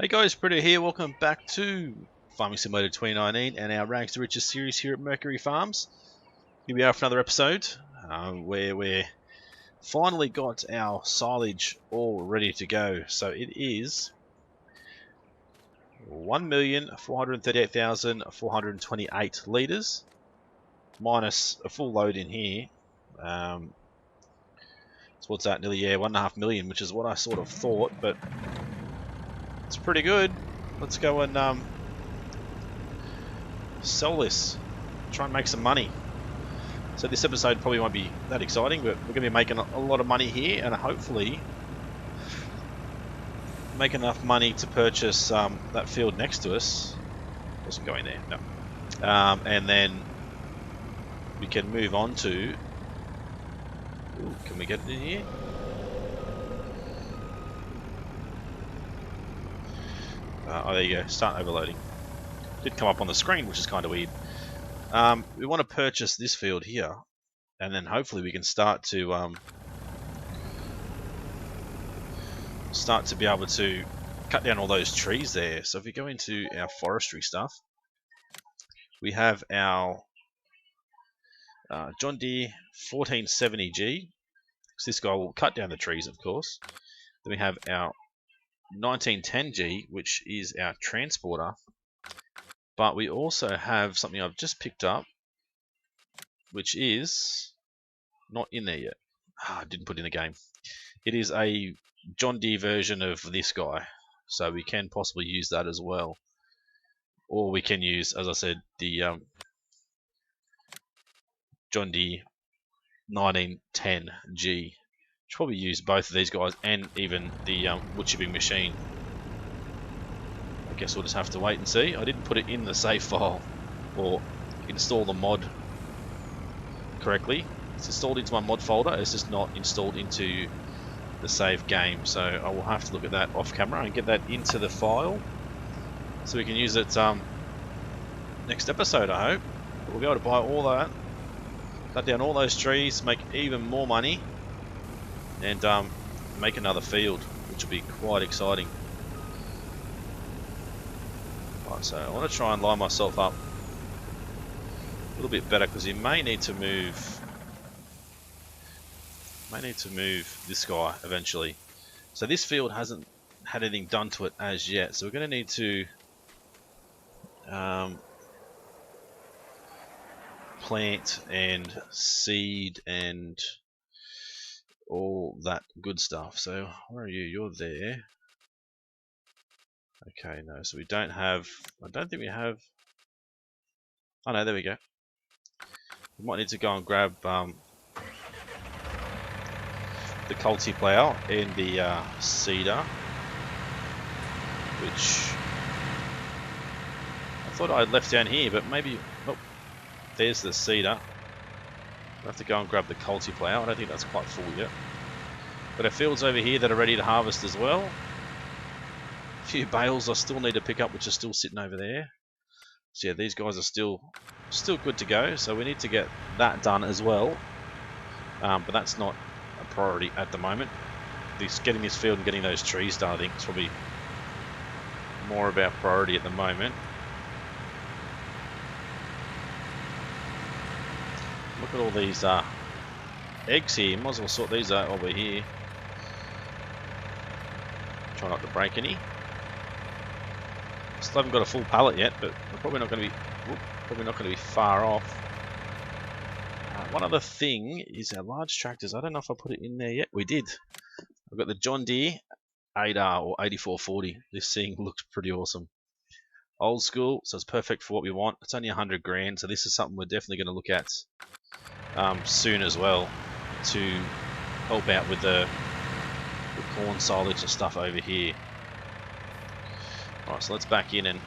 Hey guys, Britto here. Welcome back to Farming Simulator 2019 and our Rags2Riches series here at Mercury Farms. Here we are for another episode where we're finally got our silage all ready to go. So it is 1,438,428 litres minus a full load in here. So what's that? Nearly 1.5 million, which is what I sort of thought, but it's pretty good. Let's go and sell this, try and make some money. So this episode probably won't be that exciting, but we're going to be making a lot of money here and hopefully make enough money to purchase that field next to us. Wasn't going there, no. And then we can move on to... Ooh, can we get it in here? Oh, there you go, start overloading. Did come up on the screen, which is kind of weird. We want to purchase this field here, and then hopefully we can start to be able to cut down all those trees there. So if we go into our forestry stuff, we have our John Deere 1470G. So this guy will cut down the trees, of course. Then we have our 1910G, which is our transporter. But we also have something I've just picked up, which is not in there yet. I didn't put in the game. It is a John Deere version of this guy, so we can possibly use that as well. Or we can use, as I said, the John Deere 1910G. Should probably use both of these guys and even the wood chipping machine. I guess we'll just have to wait and see. I didn't put it in the save file or install the mod correctly. It's installed into my mod folder, it's just not installed into the save game. So I will have to look at that off camera and get that into the file so we can use it next episode, I hope. We'll be able to buy all that, cut down all those trees, make even more money, and make another field, which will be quite exciting. Right, so I want to try and line myself up a little bit better because you may need to move this guy eventually. So this field hasn't had anything done to it as yet, so we're going to need to plant and seed and all that good stuff. So where are you? You're there. Okay, no, so we don't have, I don't think we have, oh no, there we go. We might need to go and grab the multiplier and the seeder, which I thought I had left down here, but maybe, oh, there's the seeder. We'll have to go and grab the multiplier. I don't think that's quite full yet. But our fields over here that are ready to harvest as well. A few bales I still need to pick up, which are still sitting over there. So yeah, these guys are still good to go. So we need to get that done as well. But that's not a priority at the moment. Getting this field and getting those trees done, I think, is probably more of our priority at the moment. Look at all these eggs here. Might as well sort these out over here. Try not to break any. Still haven't got a full pallet yet, but we're probably not going to be far off. One other thing is our large tractors. I don't know if I put it in there yet. We did. I've got the John Deere 8R or 8440. This thing looks pretty awesome. Old school, so it's perfect for what we want. It's only 100 grand, so this is something we're definitely going to look at soon as well to help out with the corn silage and stuff over here. Alright, so let's back in and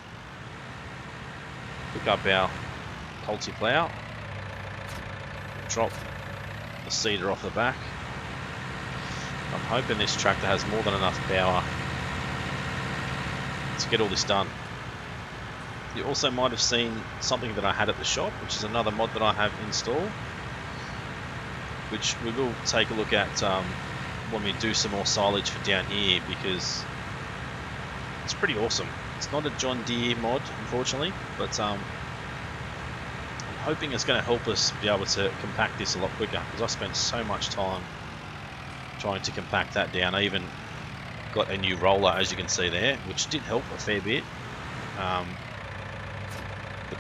pick up our multiplier. Drop the seeder off the back. I'm hoping this tractor has more than enough power to get all this done. You also might have seen something that I had at the shop, which is another mod that I have installed, which we will take a look at when we do some more silage for down here, because it's pretty awesome. It's not a John Deere mod, unfortunately, but I'm hoping it's going to help us be able to compact this a lot quicker, because I spent so much time trying to compact that down. I even got a new roller, as you can see there, which did help a fair bit, but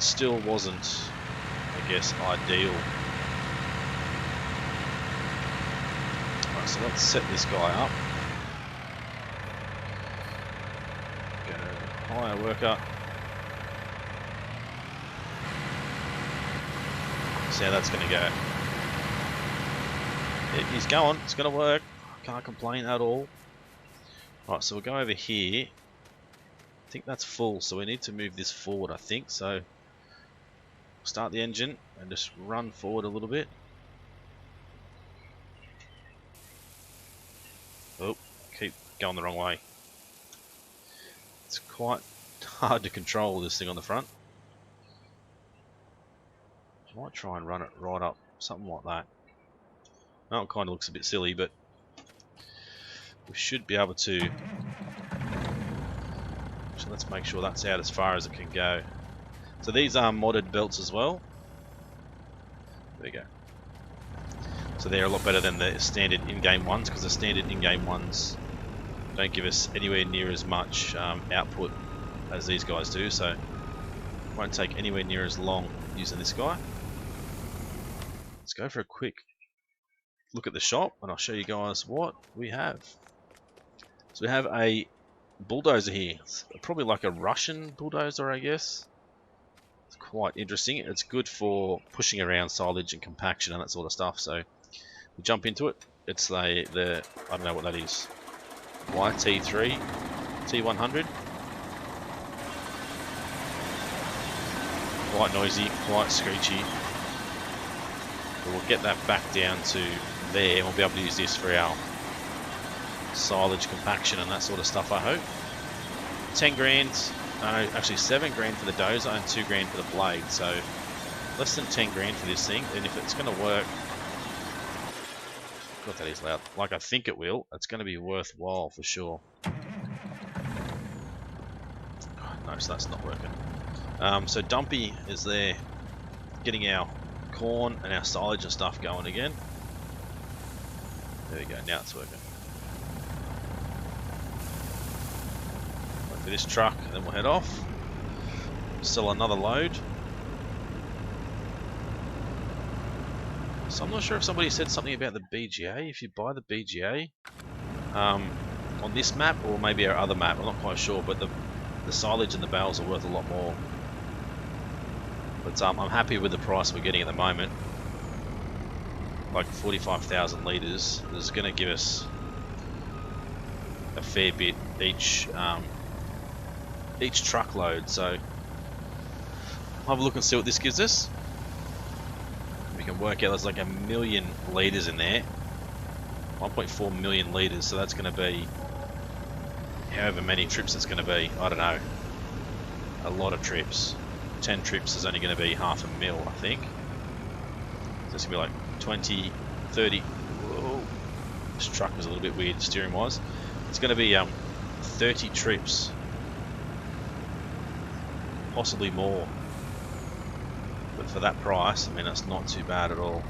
still wasn't, I guess, ideal. Right, so let's set this guy up. Go hire worker. See how that's going to go. He's going. It's going to work. Can't complain at all. Right, so we'll go over here. I think that's full, so we need to move this forward, I think. So start the engine and just run forward a little bit. Oh, keep going the wrong way. It's quite hard to control this thing on the front. I might try and run it right up, something like that. Now it kind of looks a bit silly, but we should be able to. So let's make sure that's out as far as it can go. So these are modded belts as well. There we go. So they're a lot better than the standard in-game ones, because the standard in-game ones don't give us anywhere near as much output as these guys do. So it won't take anywhere near as long using this guy. Let's go for a quick look at the shop, and I'll show you guys what we have. So we have a bulldozer here. It's probably like a Russian bulldozer, I guess. It's quite interesting. It's good for pushing around silage and compaction and that sort of stuff. So we jump into it. It's the I don't know what that is. YT3 T100. Quite noisy, quite screechy. But we'll get that back down to there, and we'll be able to use this for our silage compaction and that sort of stuff, I hope. 10 grand, no, actually 7 grand for the dozer and 2 grand for the blade, so less than 10 grand for this thing. And if it's going to work, God, that is loud, like I think it will, it's going to be worthwhile for sure. No, so that's not working. So Dumpy is there getting our corn and our silage and stuff going again. There we go, now it's working. Wait for this truck and then we'll head off. Still another load. So I'm not sure if somebody said something about the BGA. If you buy the BGA on this map or maybe our other map, I'm not quite sure, but the silage and the bales are worth a lot more. But I'm happy with the price we're getting at the moment. Like 45,000 litres is going to give us a fair bit each truckload. So I'll have a look and see what this gives us. We can work out there's like 1 million litres in there, 1.4 million litres. So that's going to be however many trips it's going to be. I don't know, a lot of trips. 10 trips is only going to be 0.5 mil, I think. So it's going to be like 20, 30. Whoa. This truck was a little bit weird steering wise. It's going to be 30 trips, possibly more. But for that price, I mean, that's not too bad at all.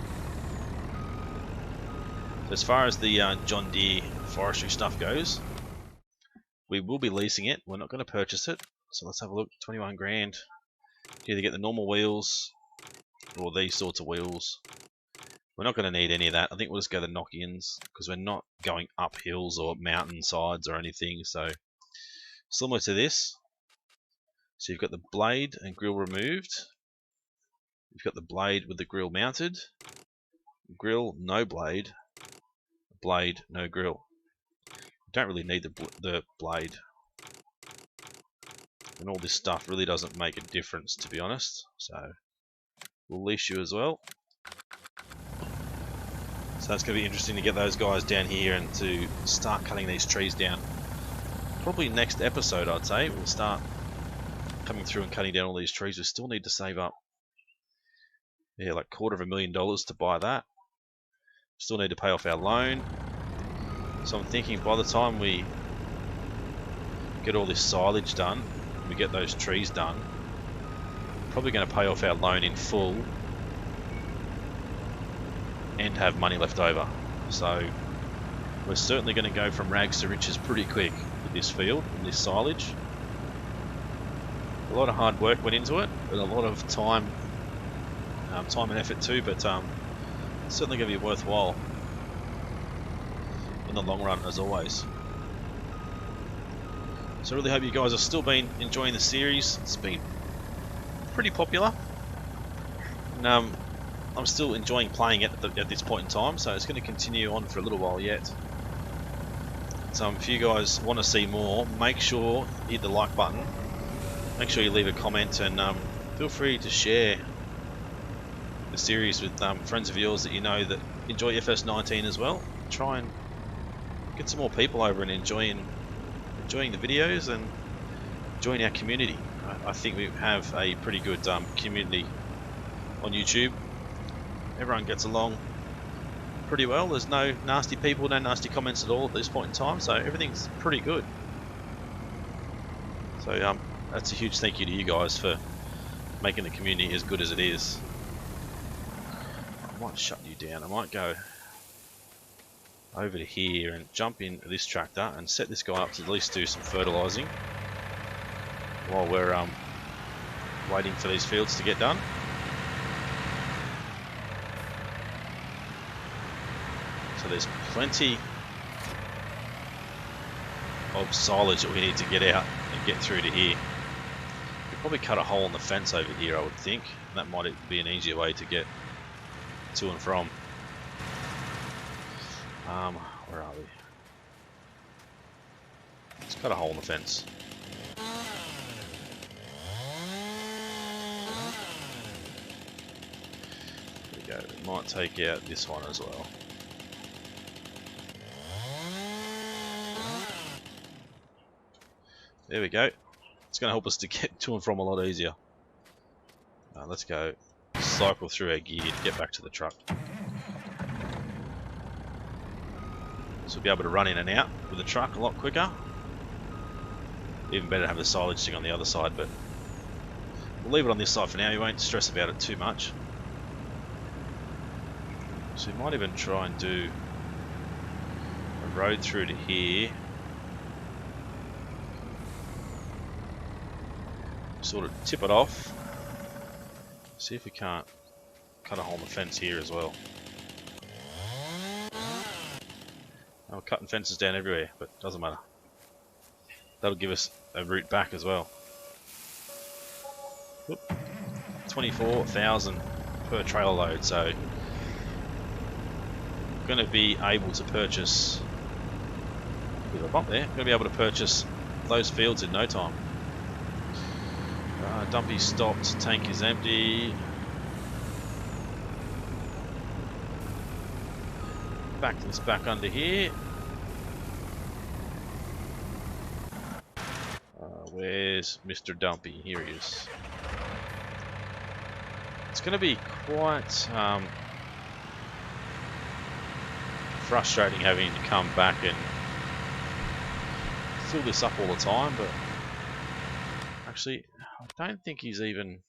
So as far as the John Deere forestry stuff goes, we will be leasing it. We're not going to purchase it. So let's have a look. 21 grand. You either get the normal wheels or these sorts of wheels. We're not going to need any of that. I think we'll just go the knock-ins because we're not going up hills or mountain sides or anything. So similar to this. So you've got the blade and grill removed. You've got the blade with the grill mounted. Grill, no blade. Blade, no grill. You don't really need the blade. And all this stuff really doesn't make a difference, to be honest. So we'll leash you as well. So that's going to be interesting to get those guys down here and to start cutting these trees down. Probably next episode, I'd say, we'll start coming through and cutting down all these trees. We still need to save up, yeah, like $250,000 to buy that. Still need to pay off our loan. So I'm thinking by the time we get all this silage done, we get those trees done, probably going to pay off our loan in full and have money left over. So we're certainly going to go from rags to riches pretty quick with this field and this silage. A lot of hard work went into it, and a lot of time and effort too, but it's certainly going to be worthwhile in the long run, as always. So I really hope you guys have still been enjoying the series. It's been pretty popular, and I'm still enjoying playing it at this point in time, so it's going to continue on for a little while yet. So if you guys want to see more, make sure you hit the like button, make sure you leave a comment, and feel free to share the series with friends of yours that you know that enjoy FS19 as well. Try and get some more people over and enjoying the videos and enjoying our community. I think we have a pretty good community on YouTube. Everyone gets along pretty well. There's no nasty people, no nasty comments at all at this point in time, so everything's pretty good. So that's a huge thank you to you guys for making the community as good as it is. I might shut you down. I might go over to here and jump in this tractor and set this guy up to at least do some fertilizing while we're waiting for these fields to get done. So there's plenty of silage that we need to get out and get through to here. We'll probably cut a hole in the fence over here, I would think. That might be an easier way to get to and from. Where are we? Let's cut a hole in the fence. There we go. We might take out this one as well. There we go. It's going to help us to get to and from a lot easier. Let's go cycle through our gear to get back to the truck. So we'll be able to run in and out with the truck a lot quicker. Even better to have the silage sitting on the other side, but we'll leave it on this side for now. You won't stress about it too much. So we might even try and do a road through to here. Sort of tip it off. See if we can't cut a hole in the fence here as well. We're cutting fences down everywhere, but it doesn't matter. That'll give us a route back as well. Whoop. 24,000 per trailer load, so we're going to be able to purchase. Bit of a bump there. Going to be able to purchase those fields in no time. Dumpy stopped. Tank is empty. Back this back under here. Where's Mr. Dumpy? Here he is. It's going to be quite frustrating having to come back and fill this up all the time, but actually I don't think he's even.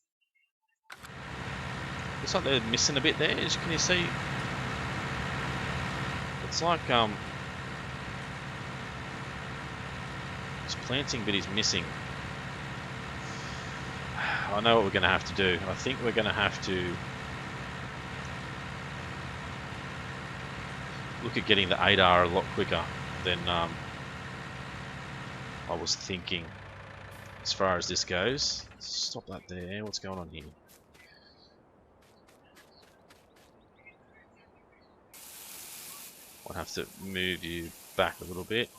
Looks like they're missing a bit there. Can you see? It's like he's planting, but he's missing. I know what we're going to have to do. I think we're going to have to look at getting the 8R a lot quicker than I was thinking. As far as this goes, stop that there. What's going on here? I'll have to move you back a little bit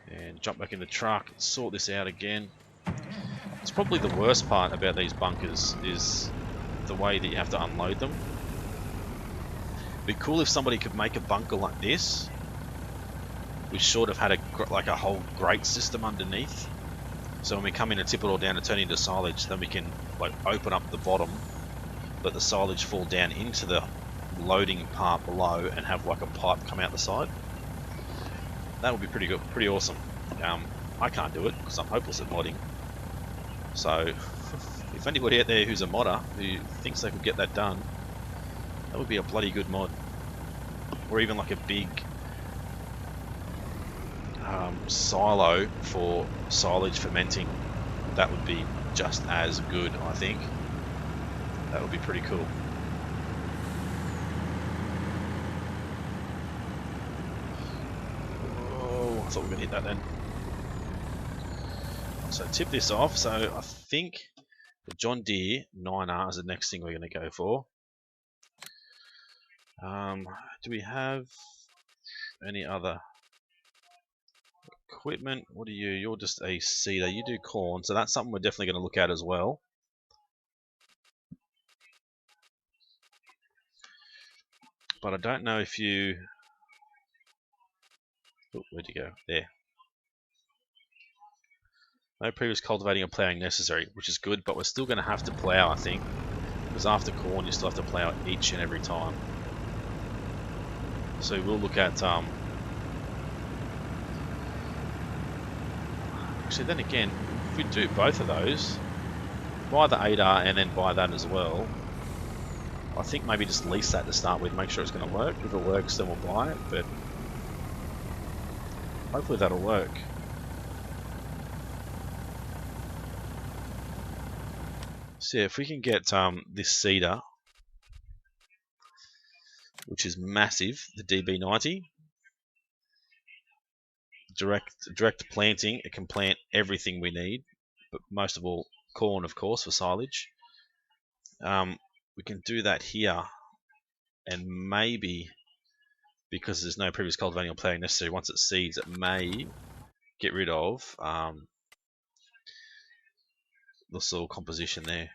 and jump back in the truck and sort this out again. It's probably the worst part about these bunkers is the way that you have to unload them. It'd be cool if somebody could make a bunker like this. We sort of had a whole grate system underneath, so when we come in and tip it all down and turn it into silage, then we can like open up the bottom, let the silage fall down into the loading part below, and have like a pipe come out the side. That would be pretty good, pretty awesome. I can't do it because I'm hopeless at modding. So, if anybody out there who's a modder who thinks they could get that done, that would be a bloody good mod. Or even like a big silo for silage fermenting. That would be just as good, I think. That would be pretty cool. Oh, I thought we were going to hit that then. So tip this off. So I think the John Deere 9R is the next thing we're going to go for. Do we have any other equipment? What are you? You're just a seeder. You do corn, so that's something we're definitely going to look at as well. But I don't know if you... Oh, where'd you go? There. No previous cultivating or ploughing necessary, which is good, but we're still going to have to plough, I think. Because after corn, you still have to plough each and every time. So we'll look at... Actually, then again, if we do both of those, buy the 8R and then buy that as well, I think maybe just lease that to start with, make sure it's going to work. If it works, then we'll buy it, but hopefully that'll work. So yeah, if we can get this seeder, which is massive, the DB90, direct planting, it can plant everything we need, but most of all corn, of course, for silage. We can do that here, and maybe because there's no previous cultivating or ploughing necessary, once it seeds, it may get rid of the soil composition there.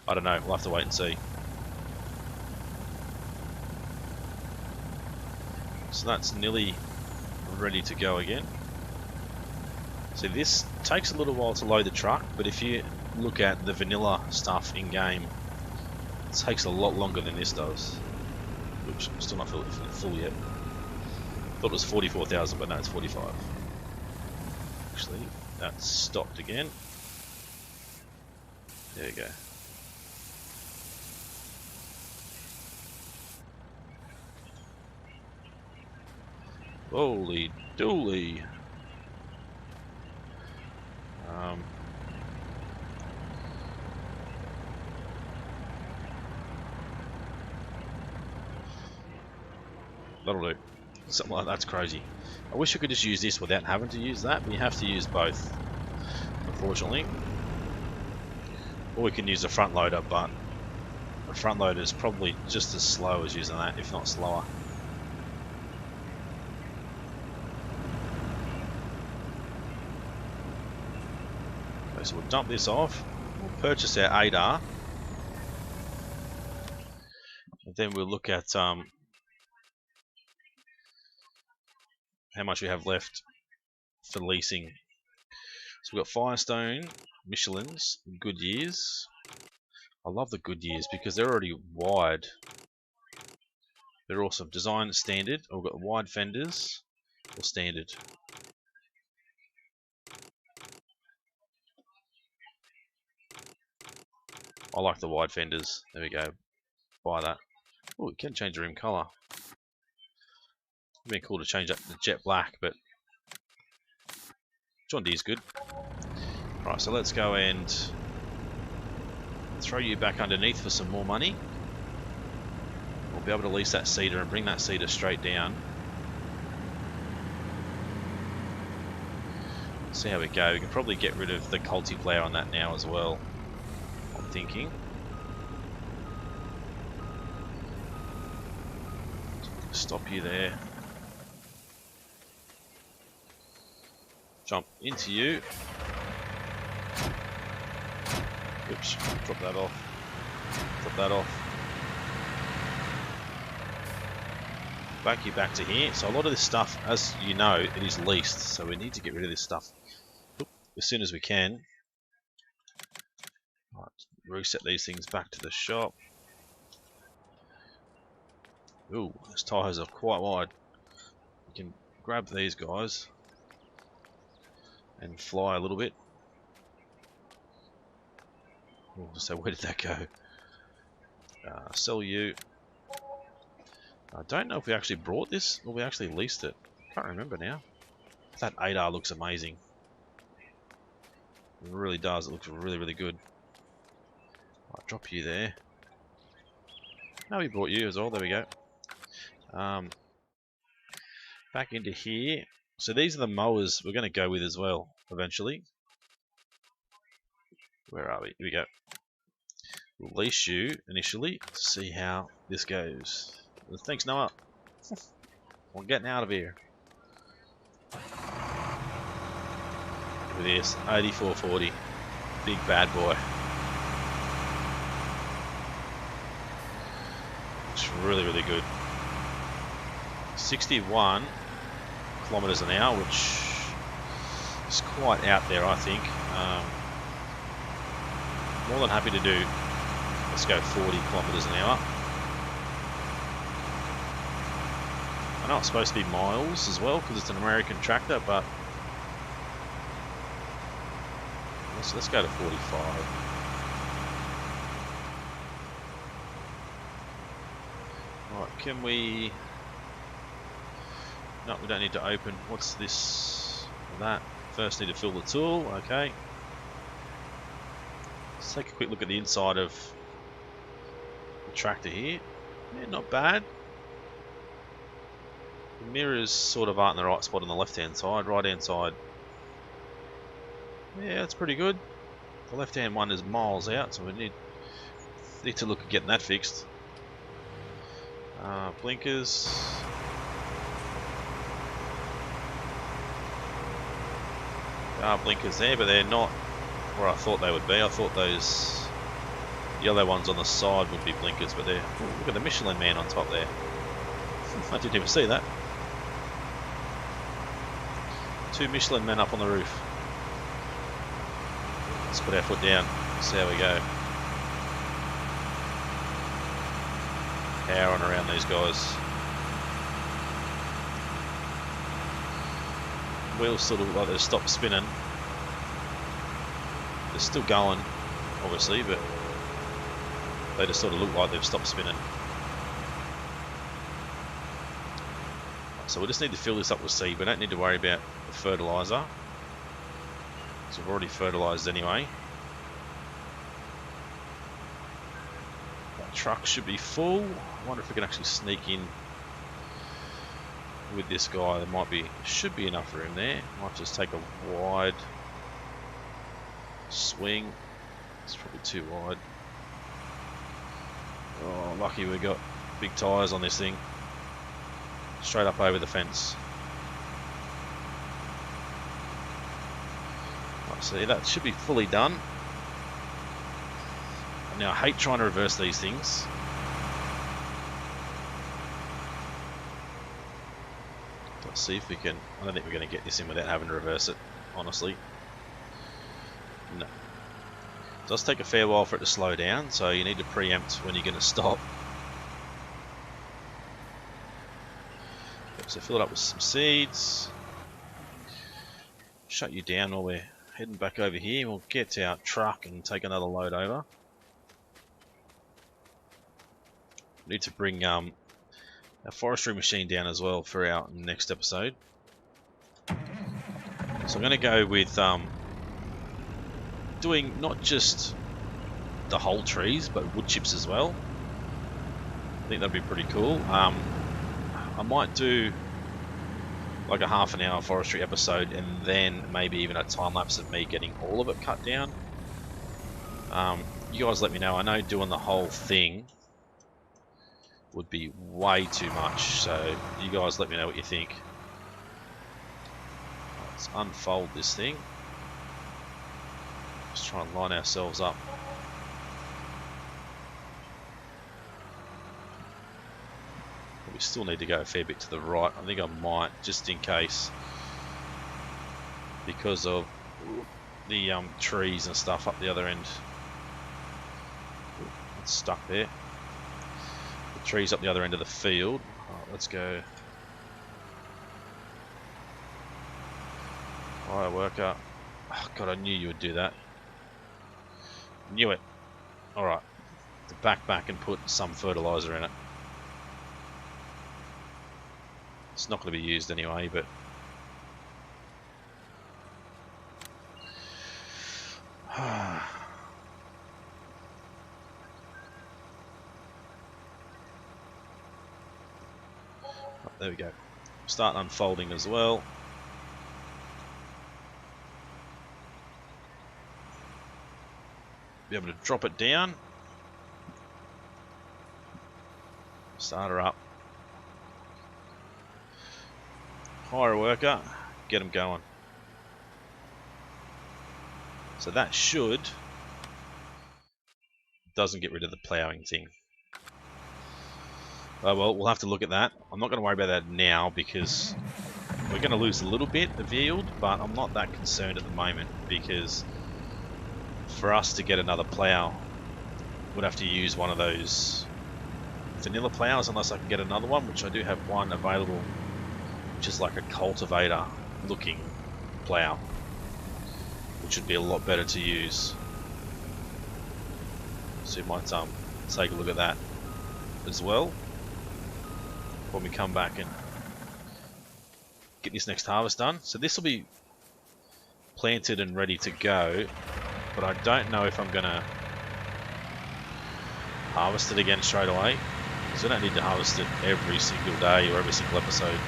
I don't know, we'll have to wait and see. So that's nearly ready to go again. So this takes a little while to load the truck, but if you look at the vanilla stuff in game, it takes a lot longer than this does. Which I'm still not full yet. Thought it was 44,000, but no, it's 45. Actually, that's stopped again. There you go. Holy dooly. That'll do. Something like that's crazy. I wish I could just use this without having to use that, but you have to use both, unfortunately. Or we can use a front loader, but the front loader is probably just as slow as using that, if not slower. Okay, so we'll dump this off. We'll purchase our 8R. And then we'll look at how much we have left for leasing. So we've got Firestone, Michelin's, Goodyears. I love the Goodyears because they're already wide. They're awesome. Design standard. We've got wide fenders or standard. I like the wide fenders. There we go. Buy that. Oh, we can change the rim colour. It'd be cool to change that to jet black, but John Deere's good. Right, so let's go and throw you back underneath for some more money. We'll be able to lease that seeder and bring that seeder straight down. See how we go. We can probably get rid of the culti-plough on that now as well, I'm thinking. Stop you there. Jump into you. Oops, drop that off. Drop that off. Back you back to here. So a lot of this stuff, as you know, it is leased, so we need to get rid of this stuff as soon as we can. Right, reset these things back to the shop. Ooh, those tyres are quite wide. We can grab these guys and fly a little bit. Oh, so where did that go? Sell you. I don't know if we actually brought this or we actually leased it. Can't remember now. That 8R looks amazing. It really does. It looks really, really good. I'll drop you there. No, we brought you as well. There we go. Back into here. So these are the mowers we're going to go with as well eventually. Where are we? Here we go. We'll lease you initially to see how this goes. Thanks, Noah. We're getting out of here. Look at this, 8440. Big bad boy. It's really, really good. 61 kilometers an hour, which is quite out there, I think. More than happy to do. Let's go 40 kilometers an hour. I know it's supposed to be miles as well because it's an American tractor, but let's go to 45. Right, can we? No, we don't need to open. What's this? That. First, need to fill the tool. Okay. Let's take a quick look at the inside of the tractor here. Yeah, not bad. The mirrors sort of aren't in the right spot on the left-hand side. Right-hand side. Yeah, that's pretty good. The left-hand one is miles out, so we need to look at getting that fixed. Blinkers. There are blinkers there, but they're not where I thought they would be. I thought those yellow ones on the side would be blinkers, but they're... Ooh, look at the Michelin man on top there. I didn't even see that. 2 Michelin men up on the roof. Let's put our foot down. See how we go. Powering around these guys. Wheels sort of look like they've stopped spinning. They're still going, obviously, but they just sort of look like they've stopped spinning. So we just need to fill this up with seed. We don't need to worry about the fertilizer, because we've already fertilized anyway. That truck should be full. I wonder if we can actually sneak in with this guy. There should be enough room there. Might just take a wide swing. It's probably too wide. Oh, lucky we got big tyres on this thing. Straight up over the fence. Right, see, that should be fully done. Now I hate trying to reverse these things. Let's see if we can. I don't think we're going to get this in without having to reverse it, honestly. No. It does take a fair while for it to slow down, so you need to preempt when you're going to stop. So fill it up with some seeds. Shut you down while we're heading back over here. We'll get to our truck and take another load over. We need to bring our forestry machine down as well for our next episode. So I'm going to go with doing not just the whole trees, but wood chips as well. I think that'd be pretty cool. I might do like a half an hour forestry episode and then maybe even a time lapse of me getting all of it cut down. You guys let me know. I know doing the whole thing would be way too much, so you guys let me know what you think. Let's unfold this thing. Let's try and line ourselves up. We still need to go a fair bit to the right. I think I might, just in case, because of the trees and stuff up the other end. It's stuck there. The trees up the other end of the field. Right, let's go Hire worker. Oh, God, I knew you would do that. Knew it. Alright. To back and put some fertilizer in it. It's not going to be used anyway, but... There we go. Start unfolding as well. Be able to drop it down. Start her up. Hire a worker. Get them going. So that should... doesn't get rid of the ploughing thing. Oh well, we'll have to look at that. I'm not going to worry about that now because we're going to lose a little bit of yield, but I'm not that concerned at the moment because for us to get another plough, we'd have to use one of those vanilla ploughs unless I can get another one, which I do have one available, which is like a cultivator looking plough, which would be a lot better to use. So you might take a look at that as well when we come back and get this next harvest done. So this will be planted and ready to go, but I don't know if I'm going to harvest it again straight away, because I don't need to harvest it every single day or every single episode.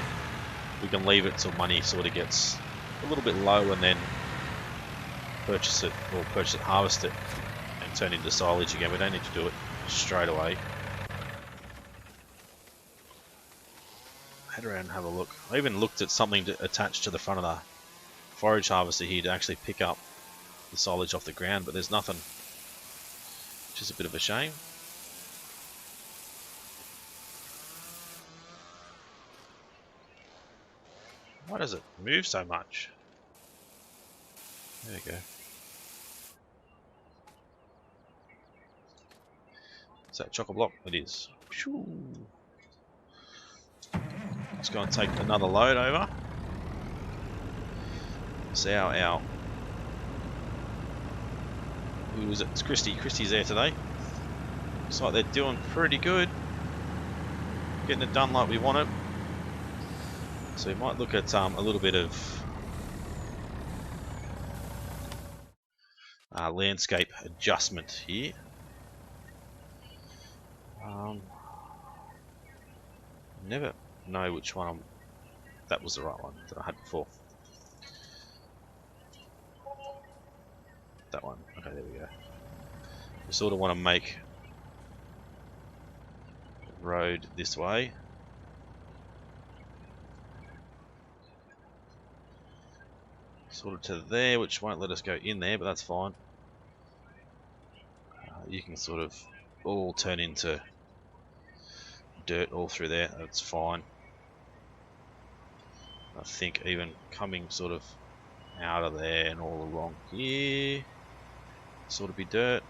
We can leave it till money sort of gets a little bit low and then purchase it, harvest it and turn into silage again. We don't need to do it straight away. Head around and have a look. I even looked at something to attach to the front of the forage harvester here to actually pick up the silage off the ground, but there's nothing, which is a bit of a shame. Why does it move so much? There we go. Is that chocolate block? It is. Let's go and take another load over. See our who is it? It's Christy. Christy's there today. Looks like they're doing pretty good. Getting it done like we want it. So we might look at a little bit of landscape adjustment here. Never know which one that was the right one that I had before. That one. Okay, there we go. We sort of want to make the road this way. Sort of to there, which won't let us go in there, but that's fine. You can sort of all turn into dirt all through there. That's fine. I think even coming sort of out of there and all along here, sort of be dirt.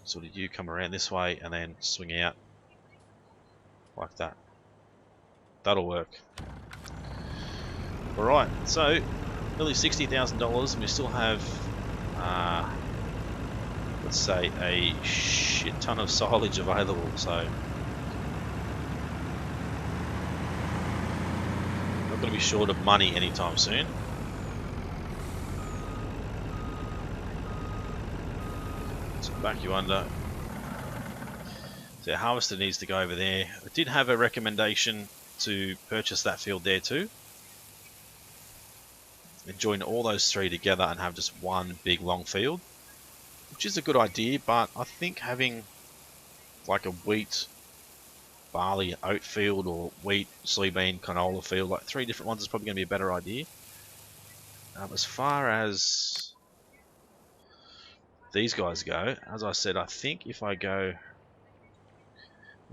Sort of you come around this way and then swing out like that. That'll work. Alright, so nearly $60,000 and we still have let's say a shit ton of silage available, so not going to be short of money anytime soon. So back you under. So harvester needs to go over there. I did have a recommendation to purchase that field there too and join all those three together and have just one big long field, which is a good idea, but I think having like a wheat, barley, oat field or wheat, soybean, canola field, like three different ones is probably going to be a better idea. As far as these guys go, as I said, I think if I go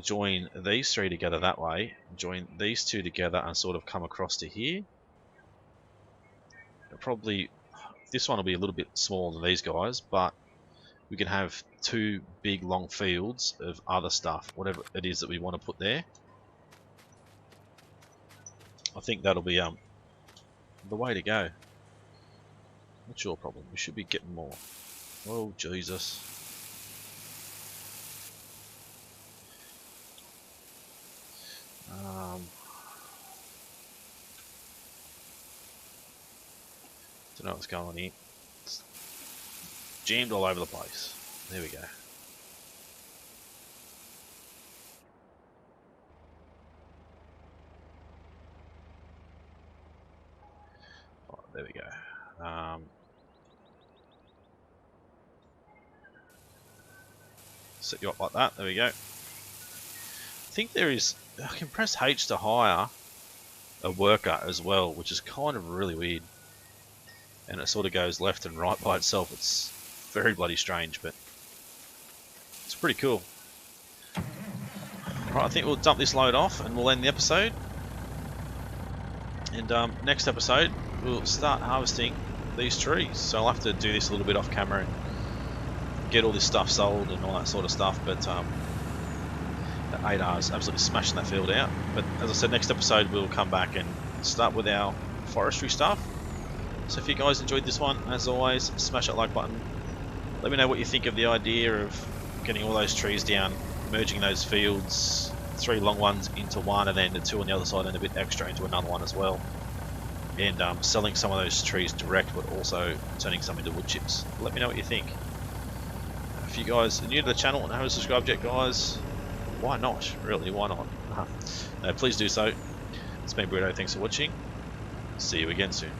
join these three together that way, join these two together and sort of come across to here, probably this one will be a little bit smaller than these guys, but we can have two big long fields of other stuff, whatever it is that we want to put there. I think that'll be the way to go. What's your problem? We should be getting more. Oh Jesus. Don't know what's going on here. It's jammed all over the place. There we go. Oh, there we go. Set you up like that. There we go. I think there is. I can press H to hire a worker as well, which is kind of really weird. And it sort of goes left and right by itself. It's very bloody strange, but it's pretty cool. Right, I think we'll dump this load off and we'll end the episode. And next episode, we'll start harvesting these trees. So I'll have to do this a little bit off camera and get all this stuff sold and all that sort of stuff. But that 8R is absolutely smashing that field out. But as I said, next episode we'll come back and start with our forestry stuff. So if you guys enjoyed this one, as always, smash that like button. Let me know what you think of the idea of getting all those trees down, merging those fields, 3 long ones into one, and then the 2 on the other side and a bit extra into another one as well. And selling some of those trees direct, but also turning some into wood chips. Let me know what you think. If you guys are new to the channel and haven't subscribed yet, guys, why not? Really, why not? No, please do so. It's been Britto, thanks for watching. See you again soon.